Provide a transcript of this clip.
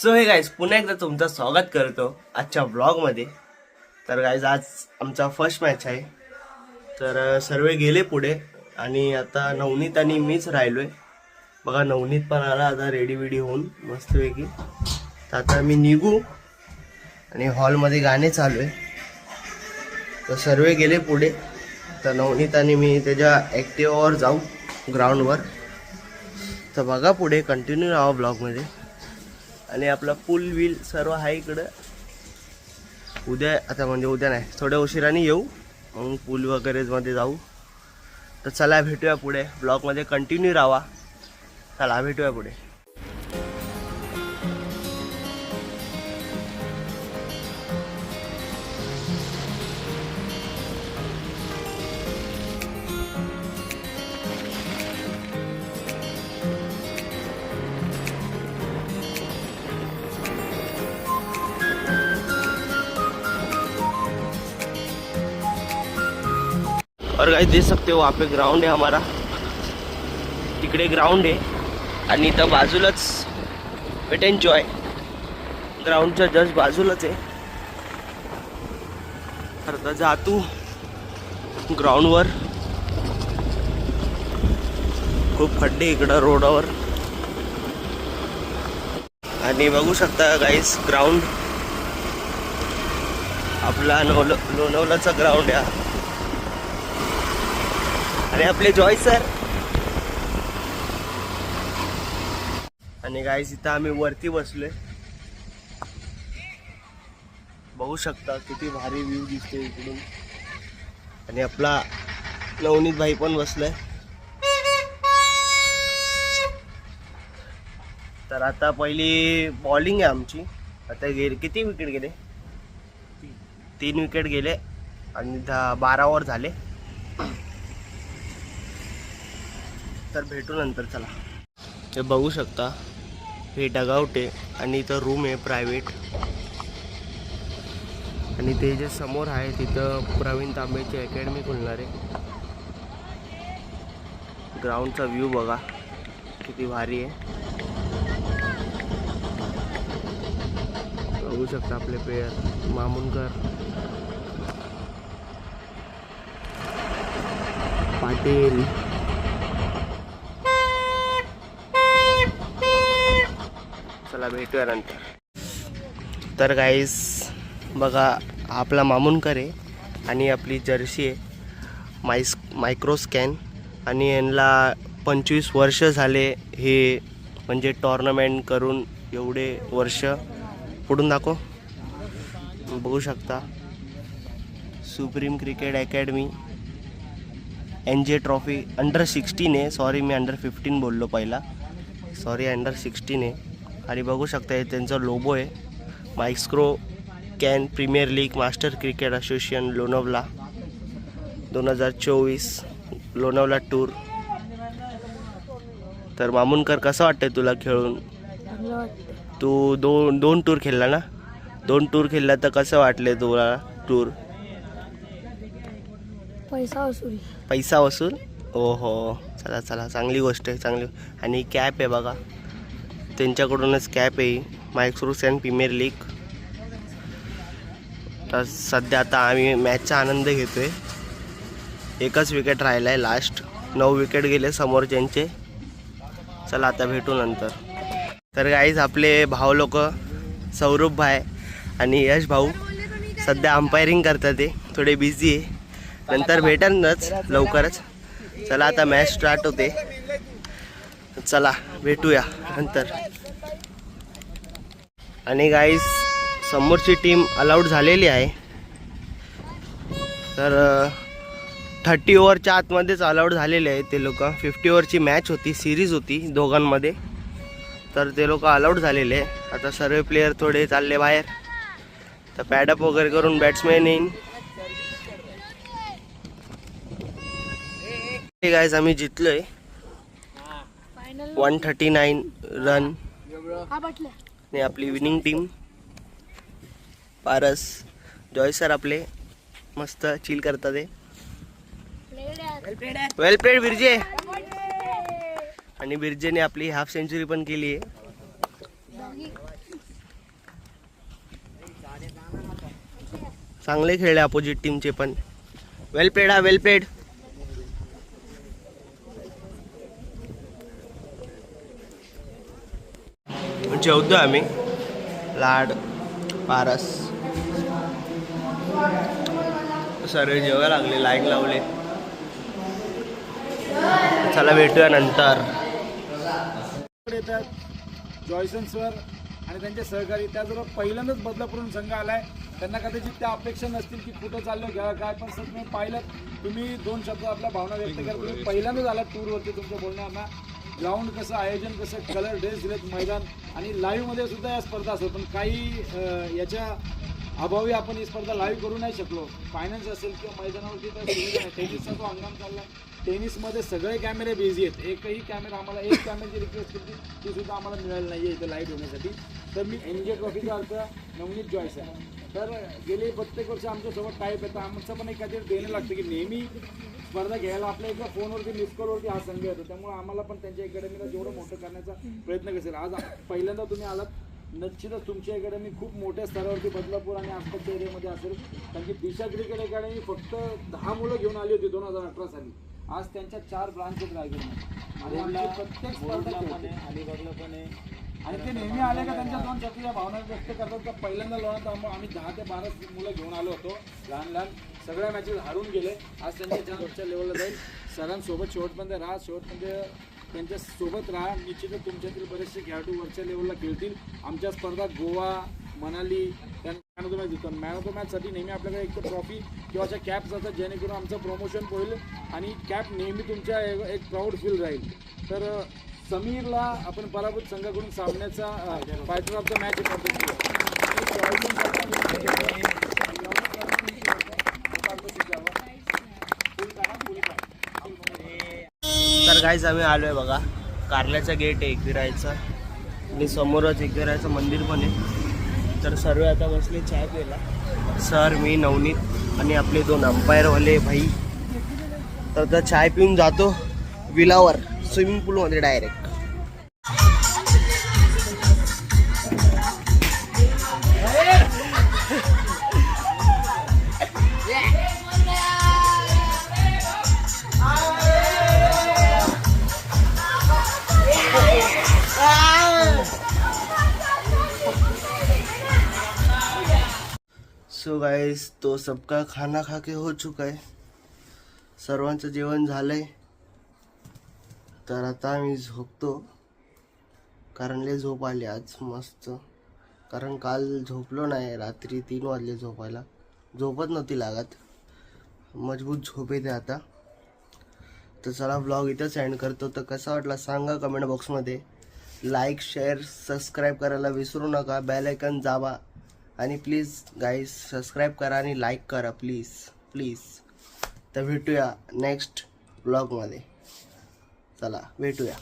So हे guys पुन्हा एकदा तुमचं स्वागत करतो आजच्या व्लॉगमध्ये. तर गाईज आज आमचा फर्स्ट मॅच आहे. तर सर्व गेले पुढे आणि आता नवनीत आणि मीच राहिलोय. बघा नवनीत पण आला आता रेडी वेडी होऊन मस्तपैकी. तर आता मी निघू आणि हॉलमध्ये गाणे चालू आहे. तर सर्व गेले पुढे. तर नवनीत आणि मी त्याच्या ॲक्टिव्हावर जाऊ ग्राउंडवर. तर बघा पुढे कंटिन्यू राहा ब्लॉगमध्ये. आणि आपला पूल व्हील सर्व आहे इकडं. उद्या आता म्हणजे उद्या नाही थोड्या उशिराने येऊ मग पूल वगैरे मध्ये जाऊ. तर चला भेटूया पुढे ब्लॉगमध्ये कंटिन्यू राहा. चला भेटूया पुढे. और गाइस देख सकते हो वहाँ पे ग्राउंड है हमारा. तिकडे ग्राउंड आहे आणि इथं बाजूलाच वेट एन्जॉय ग्राउंडच्या जस्ट बाजूलाच आहे. तर आता जातो ग्राउंडवर. खूप खड्डे इकडं रोडावर आणि बघू शकता गाइस ग्राउंड आपला लोणावळ्याचा ग्राउंड आहे. आणि आपले जॉय सर आणि गाईस इथं आम्ही वरती बसलोय. बघू शकता किती भारी व्ह्यू दिसते इकडून. आणि आपला नवनीत भाई पण बसलाय. तर आता पहिली बॉलिंग आहे आमची. आता किती विकेट गेले? 3 विकेट गेले आणि 12 ओव्हर झाले. तर भेटू नंतर. चला हे बघू शकता हे डगआउट आहे आणि इथं रूम आहे प्रायव्हेट. आणि ते जे समोर आहे तिथं प्रवीण तांबेची अकॅडमी खुलणार आहे. ग्राउंडचा व्ह्यू बघा किती भारी आहे. बघू शकता आपले प्लेयर मामुनकर, पाटील. चला भेटूया नंतर. तर गाईस बघा आपला मामुनकर आहे आणि आपली जर्सी आहे मायक्रो स्कॅन. आणि यांना 25 वर्ष झाले हे म्हणजे टॉर्नामेंट करून. एवढे वर्ष पुढून दाखव. बघू शकता supreme cricket academy NJ trophy under 16 आहे. सॉरी मी अंडर 15 बोललो पहिला. सॉरी अंडर 16 आहे. आणि बघू शकता हे त्यांचा लोगो आहे micro can premier league master cricket association Lonavala 2024 Lonavala tour. तर मामुनकर कसं वाटतंय तुला खेळून? तू दोन टूर खेळला ना? 2 टूर खेळला तर कसं वाटले तुला टूर? पैसा वसूल. ओहो चला चला चांगली गोष्ट आहे चांगली. आणि कॅप आहे बघा त्यांच्याकडूनच कॅप आहे मायक्रो कॅन प्रीमियर लीग. तर सध्या आता आम्ही मॅचचा आनंद घेतोय. एकच विकेट राहिला आहे लास्ट. 9 विकेट गेले समोरच्यांचे. चला आता भेटू नंतर. तर गाईज आपले भाऊ लोक सौरभ भाई आणि यश भाऊ सध्या अंपायरिंग करतात. ते थोडे बिझी आहे. नंतर भेटनच लवकरच. चला आता मॅच स्टार्ट होते. चला भेटूया नंतर. आणि गाईस समोरची टीम अलाउड झालेली आहे. तर 30 ओव्हरच्या आतमध्येच अलाउड झालेले आहे ते लोक. 50 ओव्हरची मॅच होती, सिरीज होती दोघांमध्ये. तर ते लोक अलाउड झालेले आहे. आता सर्व प्लेयर थोडे चालले बाहेर. तर पॅडअप वगैरे करून बॅट्समॅन येईन. गाईज आम्ही जितलोय 139 रन. आणि आपली winning team Paras Joy sir आपले मस्त चिल करतात. वेल प्लेड बिरजे. आणि बिरजेने आपली हाफ सेंचुरी पण केली आहे. चांगले खेळले अपोजिट टीमचे पण. वेल प्लेड हा, वेल प्लेड. जेवतोय आम्ही. लाड पारस सर्व जेवायला लागले, लाईन लावले. चला भेटूया नंतर. येतात जॉयसन सर आणि त्यांचे सहकारी. त्याचबरोबर पहिल्यांदाच बदलापूरून संघ आलाय. त्यांना कदाचित त्या अपेक्षा नसतील की कुठं चाललो घ्या काय, पण सर तुम्ही पाहिलं, तुम्ही 2 शब्द आपल्या भावना व्यक्त करा. तुम्ही पहिल्यांदाच आलात टूरवरती. तुमचं बोलणं ना, ग्राउंड कसं, आयोजन कसं, कलर ड्रेस दिलेत, मैदान आणि लाईव्हमध्ये सुद्धा या स्पर्धा असतात. पण काही याच्या अभावी आपण ही स्पर्धा लाईव्ह करू नाही शकलो. फायनान्स असेल किंवा मैदानावरती तर सुविधा नाही. टेनिसचा तो हंगाम चालला. टेनिसमध्ये सगळे कॅमेरे बिझी आहेत. एकही कॅमेरा आम्हाला, एक कॅमेराची रिक्वेस्ट केली ती सुद्धा आम्हाला मिळाली नाही आहे इथं लाईव्ह होण्यासाठी. तर मी एनजे ट्रॉफीचा अर्थ नवनीत जॉयस आहे. तर गेली प्रत्येक वर्षी आमच्यासोबत टाईप येतं. आमचं पण एक काहीतरी देणं लागतं की नेहमी स्पर्धा घ्यायला आपल्या एका फोनवरती मिस कॉलवरती हा संघ येतो. त्यामुळे आम्हाला पण त्यांच्या अकॅडमीला जेवढं मोठं करण्याचा प्रयत्न करेल. आज पहिल्यांदा तुम्ही आलात, निश्चितच तुमची अकॅडमी खूप मोठ्या स्तरावरती बदलापूर आणि आसपासच्या एरियामध्ये असेल. कारण की दिशा क्रिकेट अकॅडमी फक्त 10 मुलं घेऊन आली होती 2018 साली. आज त्यांच्या 4 ब्रांचेस रायगडमध्ये आणि आमची प्रत्येक स्पर्धा अलिबागला पण आहे. आणि ते नेहमी आले का त्यांच्या 2 शब्द या भावना व्यक्त करतात. तर पहिल्यांदा लोणात आम्ही 10 ते 12 मुलं घेऊन आलो होतो. लहान लहान सगळ्या मॅचेस हारून गेले. आज त्यांच्या वरच्या लेवलला जाईल. सरांसोबत शेवटपर्यंत राहा, शेवटपर्यंत त्यांच्या सोबत राहा. निश्चितच तुमच्यातील बरेचसे खेळाडू वरच्या लेवलला खेळतील. आमच्या स्पर्धा Goa, Manali, man of the match देतो. मॅन ऑफ द मॅचसाठी नेहमी आपल्याकडे एक तर ट्रॉफी किंवा अशा कॅप्स असतात, जेणेकरून आमचं प्रमोशन होईल आणि कॅप नेहमी तुमच्या एक प्राऊड फील राहील. तर समीरला आपण पराभूत संघाकडून सामन्याचा फायटर ऑफ द मॅच तर गाईज आम्ही आलो आहे बघा. कारल्याचा गेट आहे एकविरायचा आणि समोरच एकविरायचं मंदिर पण आहे. तर सर्व आता बसले चाय प्यायला. सर, मी, नवनीत आणि आपले 2 अंपायरवाले भाई. तर आता चाय पिऊन जातो विलावर, स्विमिंग पूलमध्ये डायरेक्ट. सो गाइस, तो सबका खाना खा के हो चुका है. सर्वांचं जेवण झालंय. तर आता मी झोपतो, कारण लय झोप आली आज मस्त. कारण काल झोपलो नाही, रात्री 3 वाजले झोपायला. झोपच नव्हती लागत, मजबूत झोप येते आता. तर चला ब्लॉग इथंच एंड करतो. तर कसा वाटला सांगा कमेंट बॉक्समध्ये. लाईक, शेअर, सबस्क्राईब करायला विसरू नका. बेल आयकॉन दाबा आणि प्लीज गाईज सबस्क्राईब करा आणि लाईक करा प्लीज प्लीज. तर भेटूया नेक्स्ट ब्लॉगमध्ये. चला भेटूया.